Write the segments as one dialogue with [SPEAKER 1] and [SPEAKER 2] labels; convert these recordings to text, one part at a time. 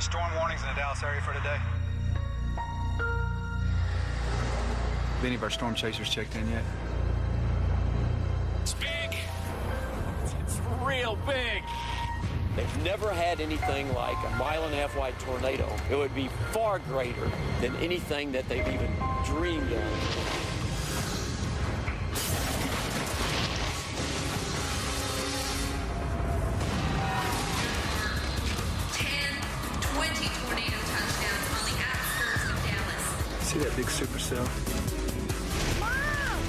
[SPEAKER 1] storm warnings in the Dallas area for today? Have any of our storm chasers checked in yet?
[SPEAKER 2] It's big. It's real big.
[SPEAKER 3] They've never had anything like a 1.5 mile wide tornado. It would be far greater than anything that they've even dreamed of.
[SPEAKER 1] See that big supercell?
[SPEAKER 4] Mom!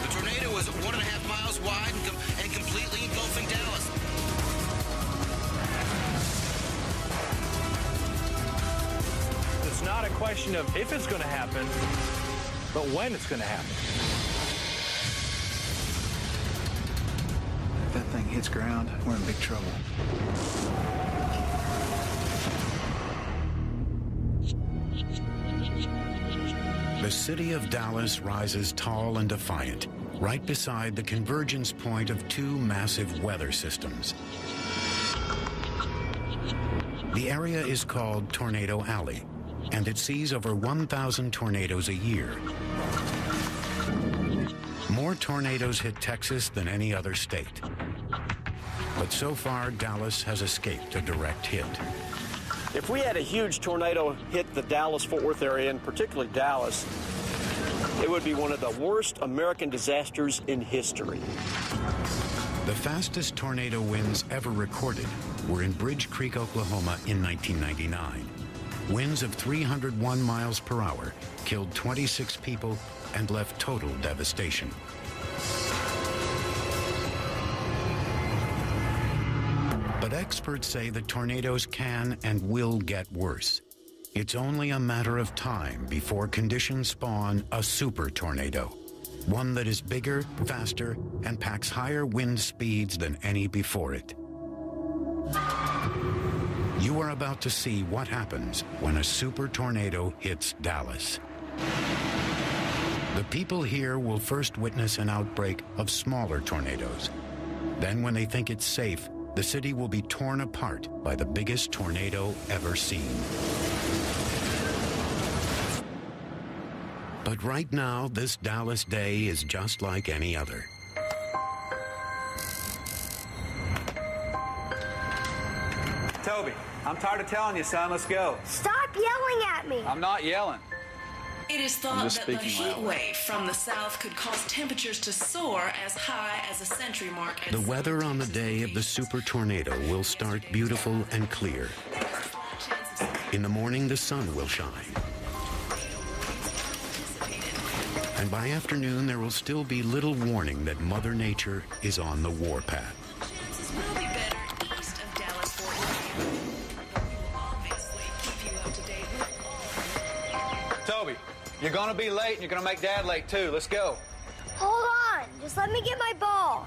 [SPEAKER 5] The tornado was 1.5 miles wide and completely engulfing Dallas.
[SPEAKER 6] It's not a question of if it's going to happen, but when it's going to happen.
[SPEAKER 1] If that thing hits ground, we're in big trouble.
[SPEAKER 7] The city of Dallas rises tall and defiant, right beside the convergence point of two massive weather systems. The area is called Tornado Alley, and it sees over 1,000 tornadoes a year. More tornadoes hit Texas than any other state. But so far, Dallas has escaped a direct hit.
[SPEAKER 3] If we had a huge tornado hit the Dallas-Fort Worth area, and particularly Dallas, it would be one of the worst American disasters in history.
[SPEAKER 7] The fastest tornado winds ever recorded were in Bridge Creek, Oklahoma in 1999. Winds of 301 miles per hour killed 26 people and left total devastation. But experts say that tornadoes can and will get worse. It's only a matter of time before conditions spawn a super tornado, one that is bigger, faster, and packs higher wind speeds than any before it. You are about to see what happens when a super tornado hits Dallas. The people here will first witness an outbreak of smaller tornadoes. Then, when they think it's safe, the city will be torn apart by the biggest tornado ever seen. But right now, this Dallas day is just like any other.
[SPEAKER 1] Toby, I'm tired of telling you, son. Let's go.
[SPEAKER 4] Stop yelling at me!
[SPEAKER 1] I'm not yelling.
[SPEAKER 8] It is thought that the heat wave from the south could cause temperatures to soar as high as a century mark.
[SPEAKER 7] The weather on the day of the super tornado will start beautiful and clear. In the morning, the sun will shine. And by afternoon, there will still be little warning that Mother Nature is on the warpath.
[SPEAKER 1] Toby, you're gonna be late and you're gonna make Dad late too. Let's go.
[SPEAKER 4] Hold on, just let me get my ball.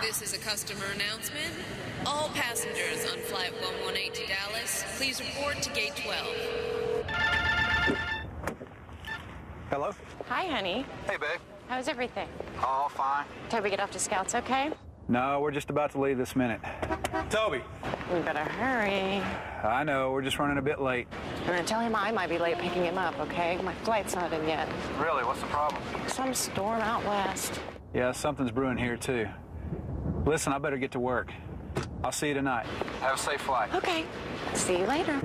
[SPEAKER 9] This is a customer announcement. All passengers on Flight 118 to Dallas, please report to Gate 12.
[SPEAKER 1] Hello?
[SPEAKER 10] Hi, honey.
[SPEAKER 1] Hey, babe.
[SPEAKER 10] How's everything?
[SPEAKER 1] All fine.
[SPEAKER 10] Toby get off to Scouts okay?
[SPEAKER 1] No, we're just about to leave this minute. Toby!
[SPEAKER 10] We better hurry.
[SPEAKER 1] I know, we're just running a bit late.
[SPEAKER 10] I'm gonna tell him I might be late picking him up, okay? My flight's not in yet.
[SPEAKER 1] Really? What's the problem?
[SPEAKER 10] Some storm out west.
[SPEAKER 1] Yeah, something's brewing here, too. Listen, I better get to work. I'll see you tonight. Have a safe flight.
[SPEAKER 10] Okay. See you later.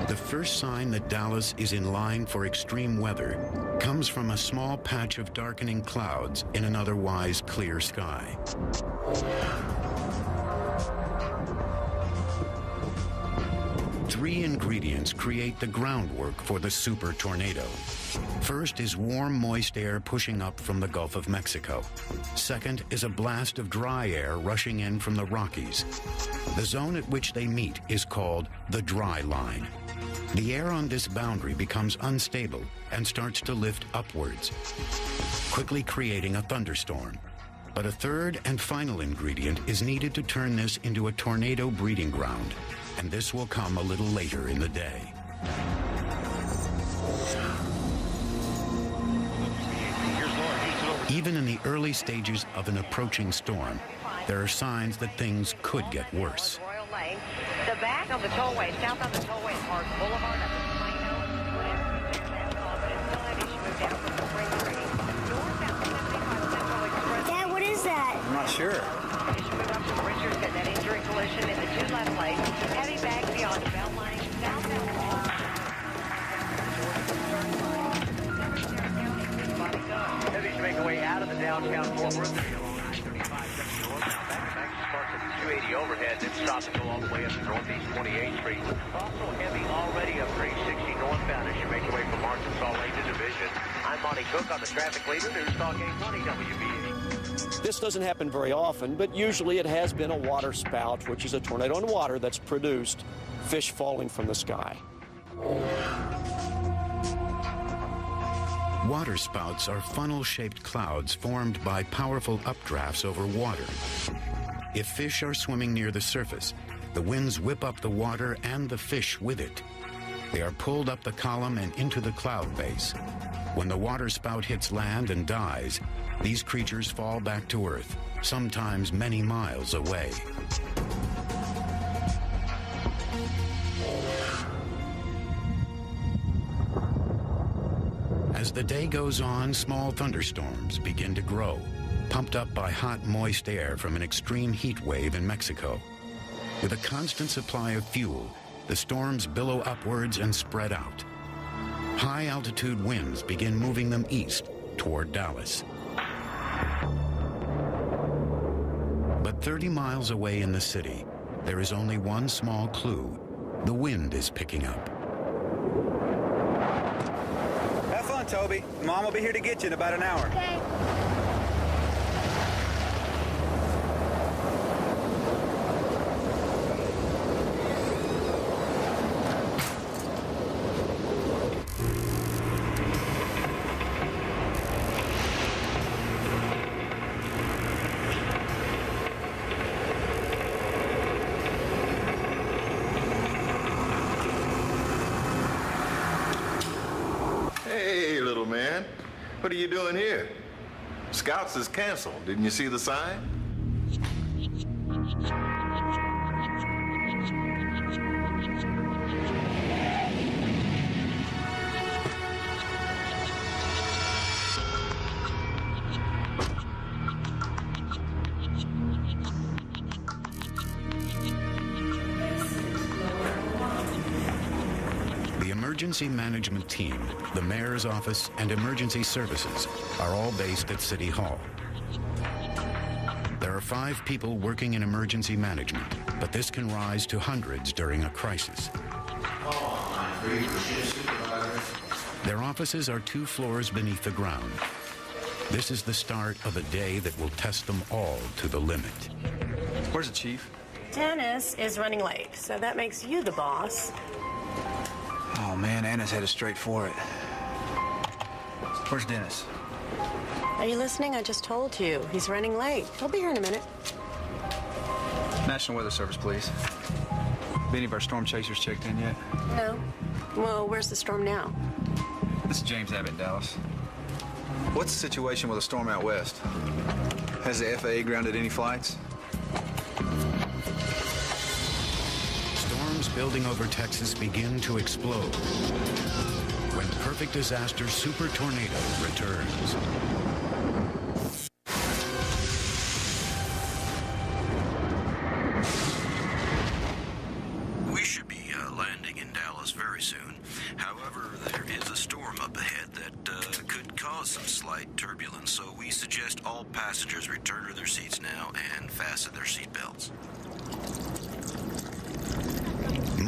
[SPEAKER 7] The first sign that Dallas is in line for extreme weather comes from a small patch of darkening clouds in an otherwise clear sky. Three ingredients create the groundwork for the super tornado. First is warm, moist air pushing up from the Gulf of Mexico. Second is a blast of dry air rushing in from the Rockies. The zone at which they meet is called the dry line. The air on this boundary becomes unstable and starts to lift upwards, quickly creating a thunderstorm. But a third and final ingredient is needed to turn this into a tornado breeding ground, and this will come a little later in the day. Even in the early stages of an approaching storm, there are signs that things could get worse.
[SPEAKER 10] The back of the tollway, south of the tollway is Park Boulevard up in Plano. Whatever that's called, but it's still heavy. She moved down from Spring Street. Northbound 75 Central Express.
[SPEAKER 4] Dad, what is that?
[SPEAKER 1] I'm not sure.
[SPEAKER 10] As you move up from Richardson, that injury collision in the two left lanes. Heavy back beyond Beltline, southbound Wall.
[SPEAKER 11] Heavy's make their way out of the downtown Fort Worth area along I-35 northbound. Back starts at the 280 overhead, then stops and go all the way up to Northeast 28th Street. Also heavy already up 360 northbound as you make your way from Arkansas Lane to Division. I'm Monty Cook on the traffic leader, News Talk 820 WBA.
[SPEAKER 3] This doesn't happen very often, but usually it has been a water spout, which is a tornado in water that's produced fish falling from the sky.
[SPEAKER 7] Water spouts are funnel-shaped clouds formed by powerful updrafts over water. If fish are swimming near the surface, the winds whip up the water and the fish with it. They are pulled up the column and into the cloud base. When the water spout hits land and dies, these creatures fall back to Earth, sometimes many miles away. As the day goes on, small thunderstorms begin to grow, pumped up by hot, moist air from an extreme heat wave in Mexico. With a constant supply of fuel, the storms billow upwards and spread out. High-altitude winds begin moving them east toward Dallas. But 30 miles away in the city, there is only one small clue. The wind is picking up.
[SPEAKER 1] Have fun, Toby. Mom will be here to get you in about an hour.
[SPEAKER 4] Okay.
[SPEAKER 12] Hey, little man. What are you doing here? Scouts is canceled. Didn't you see the sign?
[SPEAKER 7] The emergency management team, the mayor's office, and emergency services are all based at City Hall. There are 5 people working in emergency management, but this can rise to hundreds during a crisis. Their offices are 2 floors beneath the ground. This is the start of a day that will test them all to the limit.
[SPEAKER 1] Where's the chief?
[SPEAKER 10] Dennis is running late, so that makes you the boss.
[SPEAKER 1] Oh, man, Anna's headed straight for it. Where's Dennis?
[SPEAKER 10] Are you listening? I just told you. He's running late. He'll be here in a minute.
[SPEAKER 1] National Weather Service, please. Have any of our storm chasers checked in yet?
[SPEAKER 10] No. Well, where's the storm now?
[SPEAKER 1] This is James Abbott in Dallas. What's the situation with a storm out west? Has the FAA grounded any flights?
[SPEAKER 7] Storms building over Texas begin to explode when Perfect Disaster Super Tornado returns.
[SPEAKER 13] We should be landing in Dallas very soon. However, there is a storm up ahead that could cause some slight turbulence, so we suggest all passengers return to their seats now and fasten their seatbelts.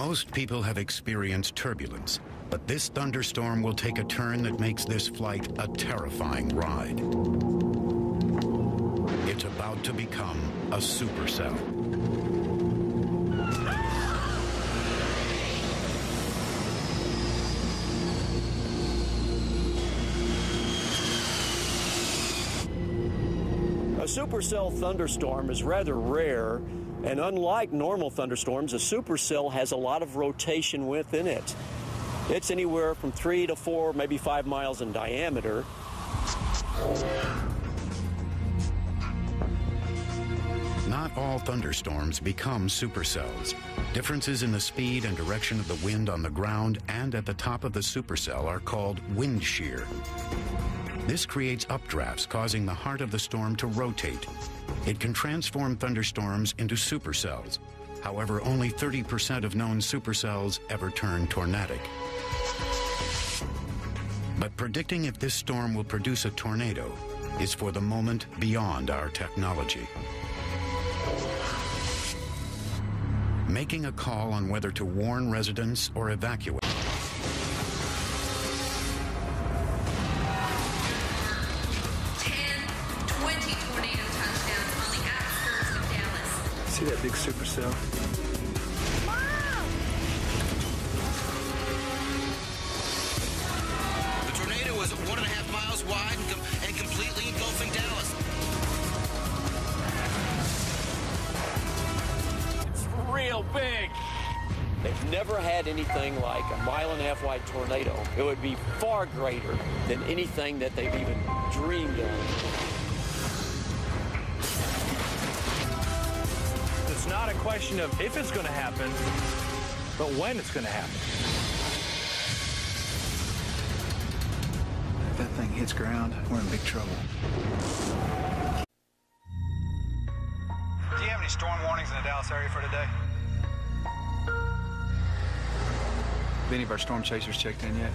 [SPEAKER 7] Most people have experienced turbulence, but this thunderstorm will take a turn that makes this flight a terrifying ride. It's about to become a supercell.
[SPEAKER 3] A supercell thunderstorm is rather rare, and unlike normal thunderstorms, a supercell has a lot of rotation within it. It's anywhere from 3 to 4, maybe 5 miles in diameter.
[SPEAKER 7] Not all thunderstorms become supercells. Differences in the speed and direction of the wind on the ground and at the top of the supercell are called wind shear. This creates updrafts, causing the heart of the storm to rotate. It can transform thunderstorms into supercells. However, only 30% of known supercells ever turn tornadic. But predicting if this storm will produce a tornado is for the moment beyond our technology. Making a call on whether to warn residents or evacuate.
[SPEAKER 8] 20 tornado touchdowns on the outskirts of Dallas.
[SPEAKER 1] See that big supercell?
[SPEAKER 5] The tornado was 1.5 miles wide and completely engulfing Dallas.
[SPEAKER 2] It's real big.
[SPEAKER 3] They've never had anything like a 1.5 mile wide tornado. It would be far greater than anything that they've even dreamed of.
[SPEAKER 6] It's not a question of if it's going to happen, but when it's going to happen.
[SPEAKER 1] If that thing hits ground, we're in big trouble. Do you have any storm warnings in the Dallas area for today? Have any of our storm chasers checked in yet?